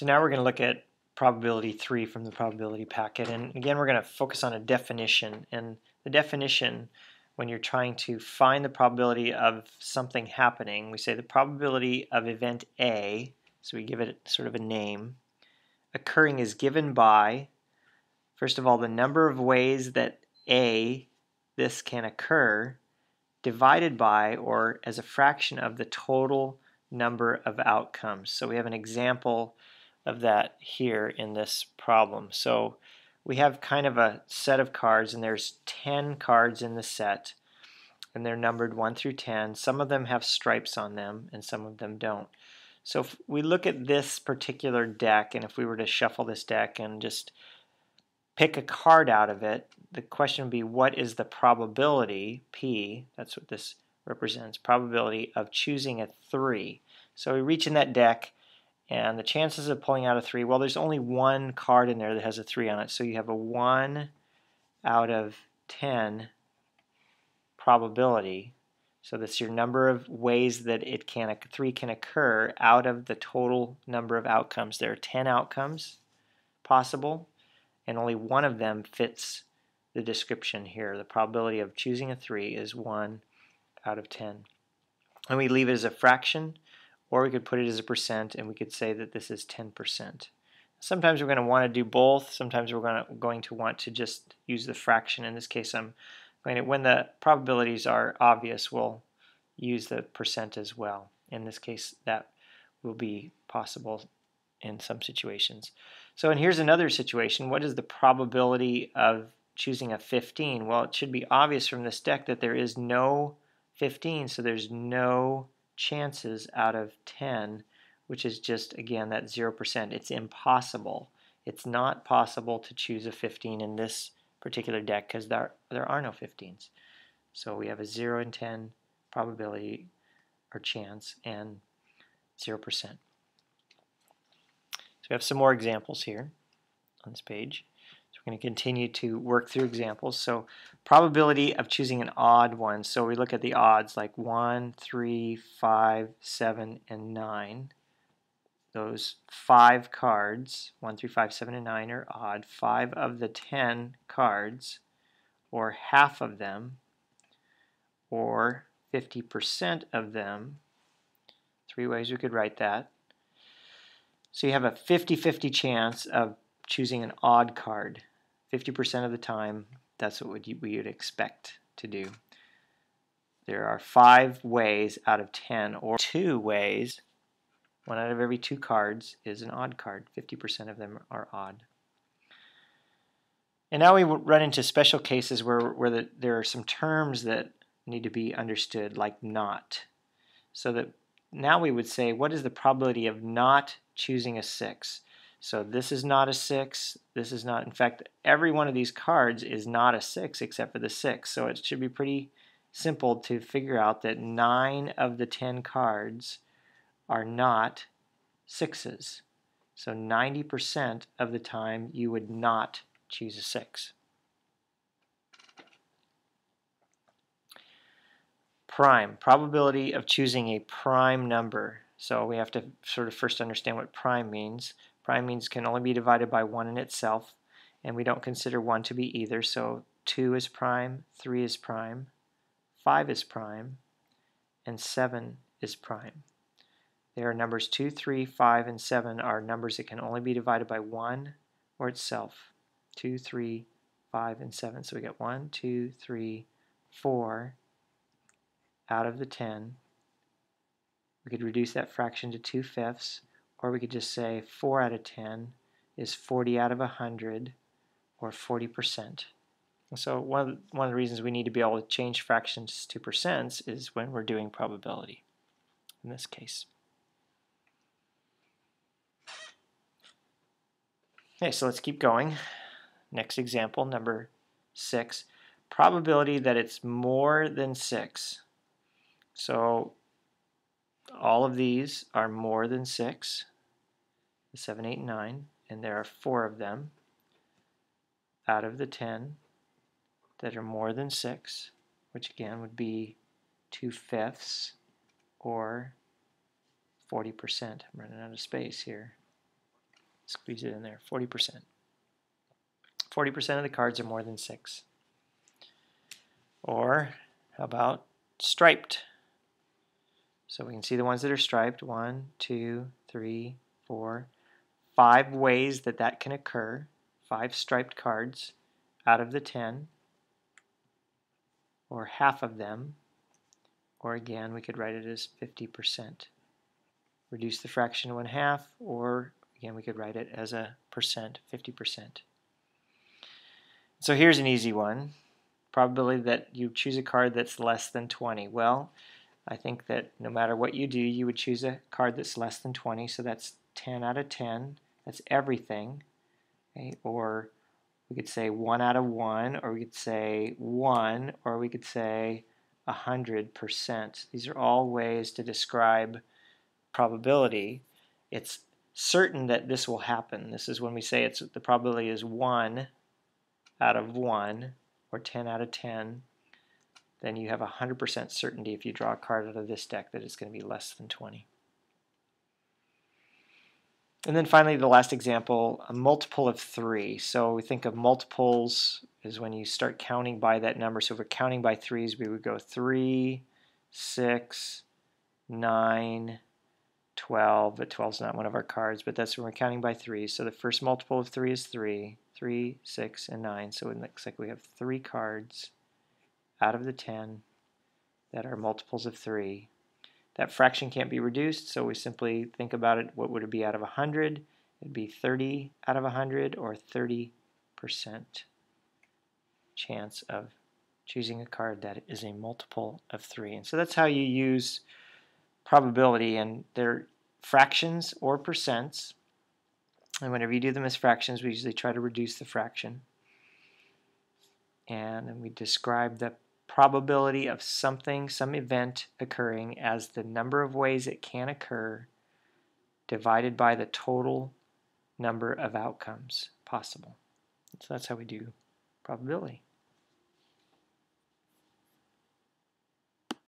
So now we're going to look at probability 3 from the probability packet, and again we're going to focus on a definition. And the definition, when you're trying to find the probability of something happening, we say the probability of event A, so we give it sort of a name, occurring is given by, first of all, the number of ways that this can occur, divided by, or as a fraction of, the total number of outcomes. So we have an example of that here in this problem. So we have kind of a set of cards, and there's 10 cards in the set, and they're numbered 1 through 10. Some of them have stripes on them and some of them don't. So if we look at this particular deck, and if we were to shuffle this deck and just pick a card out of it, the question would be, what is the probability, P, that's what this represents, probability of choosing a 3. So we reach in that deck, and the chances of pulling out a 3, well, there's only one card in there that has a 3 on it, so you have a 1 out of 10 probability. So that's your number of ways that 3 can occur out of the total number of outcomes. There are 10 outcomes possible, and only one of them fits the description here. The probability of choosing a 3 is 1 out of 10. And we leave it as a fraction, or we could put it as a percent, and we could say that this is 10%. Sometimes we're going to want to do both. Sometimes we're going to want to just use the fraction. In this case, I'm going to, when the probabilities are obvious, we'll use the percent as well. In this case, that will be possible in some situations. So, and here's another situation. What is the probability of choosing a 15? Well, it should be obvious from this deck that there is no 15, so there's no chances out of 10, which is just, again, that 0%. It's impossible. It's not possible to choose a 15 in this particular deck because there are no 15s. So we have a 0 in 10 probability or chance and 0%. So we have some more examples here on this page. So we're going to continue to work through examples. So probability of choosing an odd one. So we look at the odds like 1, 3, 5, 7, and 9. Those 5 cards, 1 through 5, 7, and 9 are odd. 5 of the 10 cards, or half of them, or 50% of them. 3 ways we could write that. So you have a 50-50 chance of choosing an odd card. 50% of the time, that's what we would expect to do. There are 5 ways out of 10, or 2 ways. 1 out of every 2 cards is an odd card. 50% of them are odd. And now we run into special cases where there are some terms that need to be understood, like not. So that now we would say, what is the probability of not choosing a 6? So this is not a 6, this is not, in fact, every one of these cards is not a 6 except for the 6. So it should be pretty simple to figure out that 9 of the 10 cards are not 6s. So 90% of the time you would not choose a 6. Prime, probability of choosing a prime number. So we have to sort of first understand what prime means. Prime means can only be divided by 1 in itself, and we don't consider 1 to be either. So 2 is prime, 3 is prime, 5 is prime, and 7 is prime. There are numbers 2, 3, 5, and 7 are numbers that can only be divided by 1 or itself. 2, 3, 5, and 7. So we get 1, 2, 3, 4 out of the 10. We could reduce that fraction to 2/5, or we could just say 4 out of 10 is 40 out of 100, or 40%. So one of the reasons we need to be able to change fractions to percents is when we're doing probability, in this case. Okay, so let's keep going. Next example, number 6. Probability that it's more than 6. So all of these are more than 6, 7, 8, and 9, and there are 4 of them out of the 10 that are more than 6, which again would be 2/5 or 40%. I'm running out of space here. Squeeze it in there, 40%. 40% of the cards are more than 6. Or how about striped? So we can see the ones that are striped. 1, 2, 3, 4, 5 ways that that can occur. 5 striped cards out of the 10, or half of them. Or again, we could write it as 50%. Reduce the fraction to 1/2, or again, we could write it as a percent, 50%. So here's an easy one. Probability that you choose a card that's less than 20. Well, I think that no matter what you do, you would choose a card that's less than 20, so that's 10 out of 10. That's everything. Okay? Or we could say 1 out of 1, or we could say 1, or we could say 100%. These are all ways to describe probability. It's certain that this will happen. This is when we say the probability is 1 out of 1, or 10 out of 10. Then you have 100% certainty if you draw a card out of this deck that it's going to be less than 20. And then finally, the last example, a multiple of 3. So we think of multiples is when you start counting by that number. So if we're counting by 3s, we would go 3, 6, 9, 12. But 12 is not one of our cards, but that's when we're counting by 3. So the first multiple of 3 is 3, 3, 6, and 9. So it looks like we have 3 cards out of the 10 that are multiples of 3. That fraction can't be reduced, so we simply think about it. What would it be out of 100? It'd be 30 out of 100, or 30% chance of choosing a card that is a multiple of 3. And so that's how you use probability, and they're fractions or percents. And whenever you do them as fractions, we usually try to reduce the fraction. And then we describe the probability of something, some event occurring as the number of ways it can occur divided by the total number of outcomes possible. So that's how we do probability.